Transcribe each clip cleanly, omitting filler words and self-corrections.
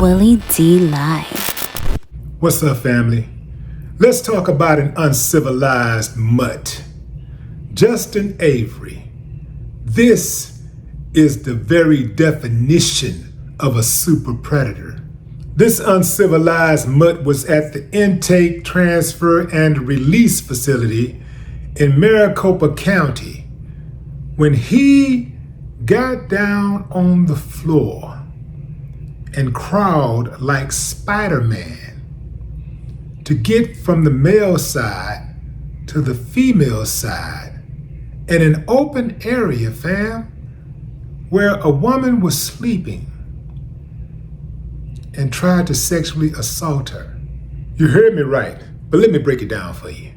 Willie D Live. What's up, family? Let's talk about an uncivilized mutt. Justin Avery. This is the very definition of a super predator. This uncivilized mutt was at the intake, transfer, and release facility in Maricopa County when he got down on the floor and crawled like Spider-Man to get from the male side to the female side in an open area, fam, where a woman was sleeping and tried to sexually assault her. You heard me right, but let me break it down for you.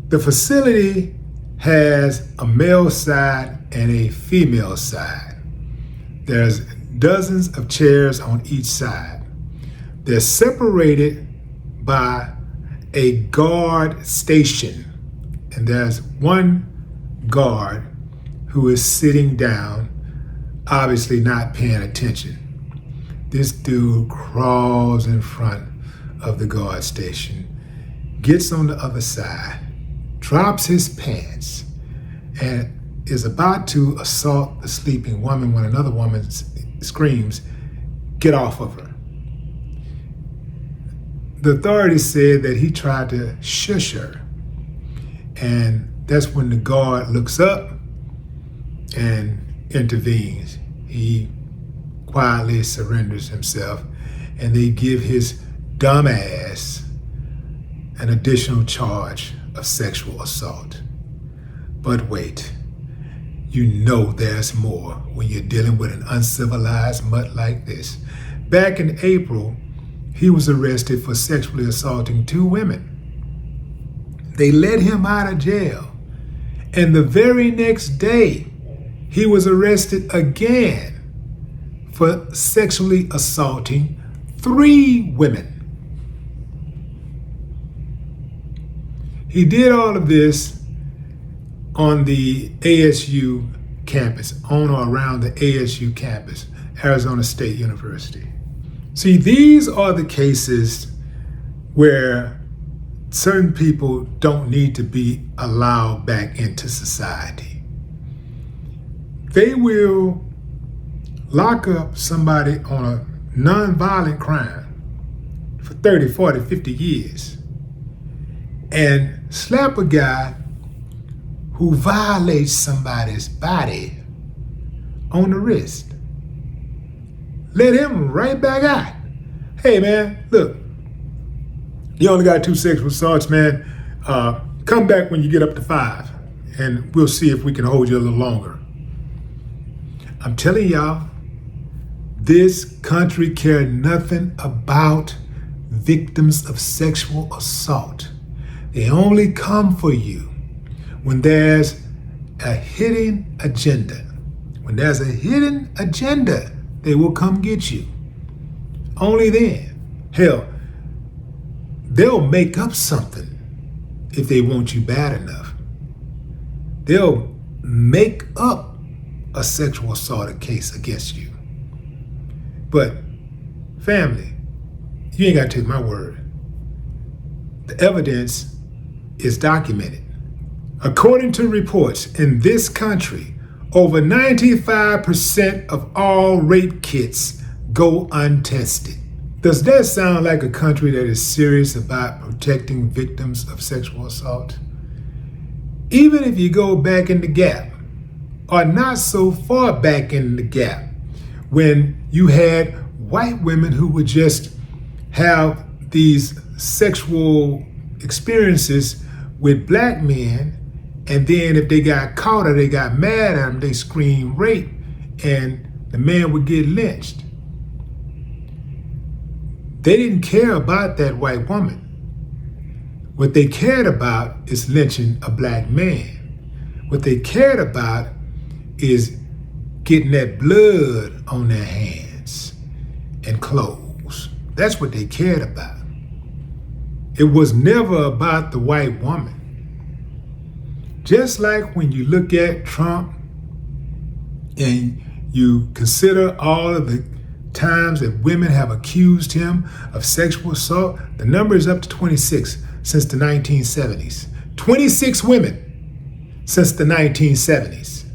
The facility has a male side and a female side. There's dozens of chairs on each side. They're separated by a guard station, and there's one guard who is sitting down, obviously not paying attention. This dude crawls in front of the guard station, gets on the other side, drops his pants, and is about to assault the sleeping woman when another woman screams, "Get off of her." The authorities said that he tried to shush her, and that's when the guard looks up and intervenes. He quietly surrenders himself, and they give his dumb ass an additional charge of sexual assault. But wait, you know there's more when you're dealing with an uncivilized mutt like this. Back in April, he was arrested for sexually assaulting 2 women. They let him out of jail, and the very next day, he was arrested again for sexually assaulting 3 women. He did all of this on the ASU campus, on or around the ASU campus, Arizona State University. See, these are the cases where certain people don't need to be allowed back into society. They will lock up somebody on a nonviolent crime for 30, 40, 50 years and slap a guy who violates somebody's body on the wrist. Let him right back out. Hey man, look, you only got 2 sexual assaults, man. Come back when you get up to 5, and we'll see if we can hold you a little longer. I'm telling y'all, this country cares nothing about victims of sexual assault. They only come for you when there's a hidden agenda. When there's a hidden agenda, they will come get you. Only then. Hell, they'll make up something if they want you bad enough. They'll make up a sexual assault case against you. But family, you ain't got to take my word. The evidence is documented. According to reports, in this country, over 95% of all rape kits go untested. Does that sound like a country that is serious about protecting victims of sexual assault? Even if you go back in the gap, or not so far back in the gap, when you had white women who would just have these sexual experiences with black men, and then if they got caught or they got mad at them, they screamed rape, and the man would get lynched. They didn't care about that white woman. What they cared about is lynching a black man. What they cared about is getting that blood on their hands and clothes. That's what they cared about. It was never about the white woman. Just like when you look at Trump and you consider all of the times that women have accused him of sexual assault, the number is up to 26 since the 1970s. 26 women since the 1970s.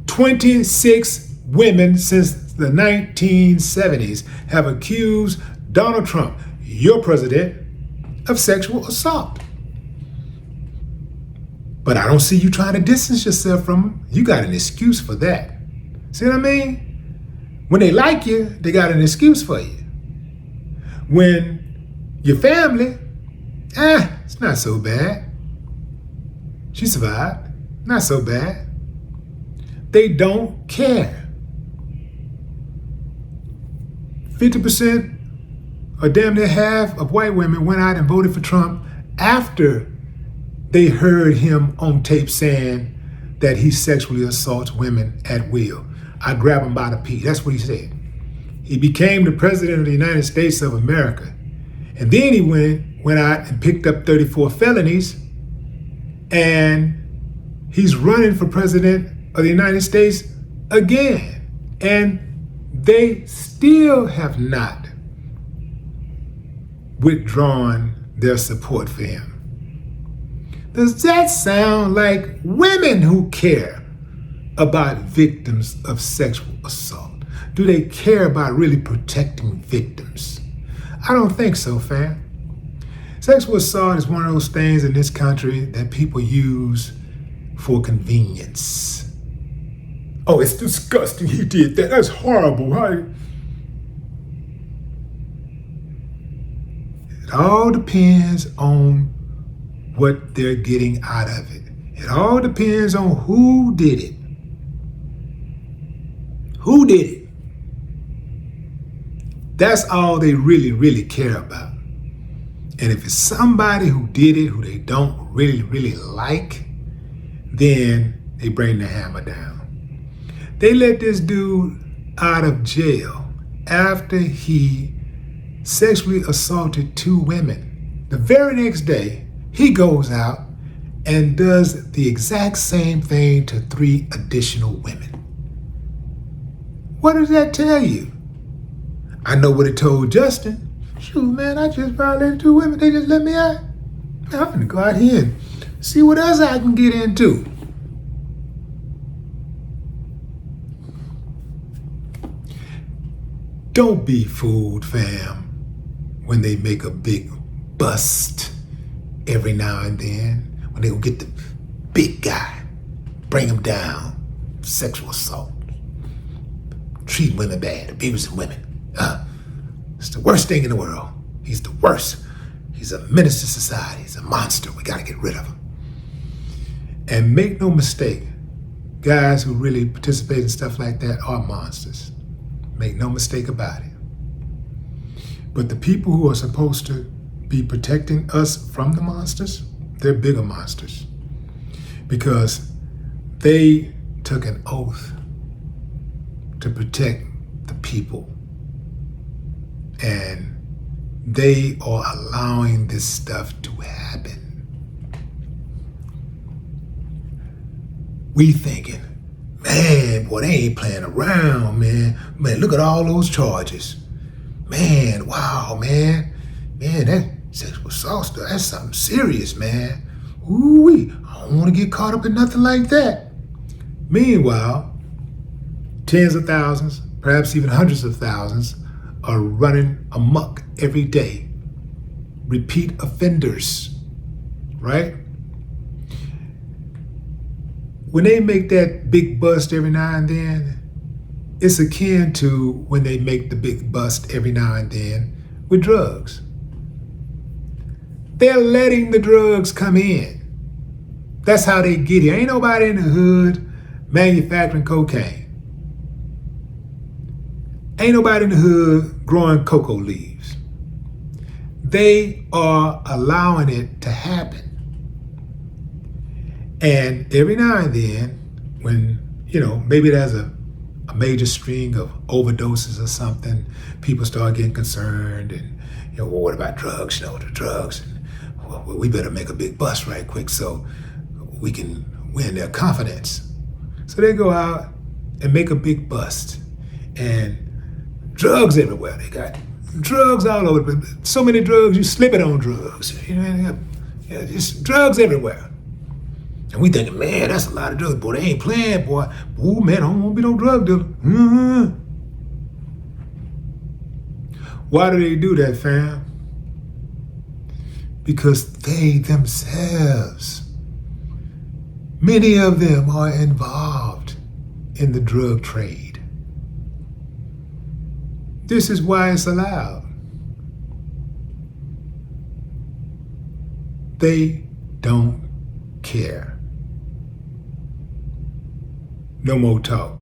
26 women since the 1970s have accused Donald Trump, your president, of sexual assault. But I don't see you trying to distance yourself from him. You got an excuse for that. See what I mean? When they like you, they got an excuse for you. When your family, it's not so bad. She survived. Not so bad. They don't care. 50% or damn near half of white women went out and voted for Trump after they heard him on tape saying that he sexually assaults women at will. I grab him by the pee. That's what he said. He became the president of the United States of America. And then he went out and picked up 34 felonies, and he's running for president of the United States again. And they still have not withdrawn their support for him. Does that sound like women who care about victims of sexual assault? Do they care about really protecting victims? I don't think so, fam. Sexual assault is one of those things in this country that people use for convenience. Oh, it's disgusting. He did that. That's horrible. Right? It all depends on what they're getting out of it. It all depends on who did it. Who did it? That's all they really, really care about. And if it's somebody who did it, who they don't really, really like, then they bring the hammer down. They let this dude out of jail after he sexually assaulted 2 women. The very next day, he goes out and does the exact same thing to 3 additional women. What does that tell you? I know what it told Justin. Shoot, man, I just violated 2 women. They just let me out. Man, I'm gonna go out here and see what else I can get into. Don't be fooled, fam, when they make a big bust every now and then, when they will get the big guy, bring him down, sexual assault, treat women bad, abusing women. It's the worst thing in the world. He's the worst. He's a menace to society. He's a monster. We gotta get rid of him. And make no mistake, guys who really participate in stuff like that are monsters. Make no mistake about it. But the people who are supposed to be protecting us from the monsters, they're bigger monsters. Because they took an oath to protect the people. And they are allowing this stuff to happen. We thinking, man, boy, they ain't playing around, man. Man, look at all those charges. Man, wow, man. Man, that sexual assault stuff, that's something serious, man. Ooh-wee, I don't want to get caught up in nothing like that. Meanwhile, tens of thousands, perhaps even hundreds of thousands, are running amok every day. Repeat offenders, right? When they make that big bust every now and then, it's akin to when they make the big bust every now and then with drugs. They're letting the drugs come in. That's how they get here. Ain't nobody in the hood manufacturing cocaine. Ain't nobody in the hood growing cocoa leaves. They are allowing it to happen. And every now and then, when, maybe there's a major string of overdoses or something, people start getting concerned and, well, what about drugs? The drugs. And, well, we better make a big bust right quick so we can win their confidence. So they go out and make a big bust. And Drugs everywhere. They got drugs all over. So many drugs, you slip it on drugs. You know, yeah, just drugs everywhere. And we thinking, man, that's a lot of drugs. Boy, they ain't playing, boy. Ooh, man, I don't want to be no drug dealer. Why do they do that, fam? Because they themselves, many of them are involved in the drug trade. This is why it's allowed. They don't care. No more talk.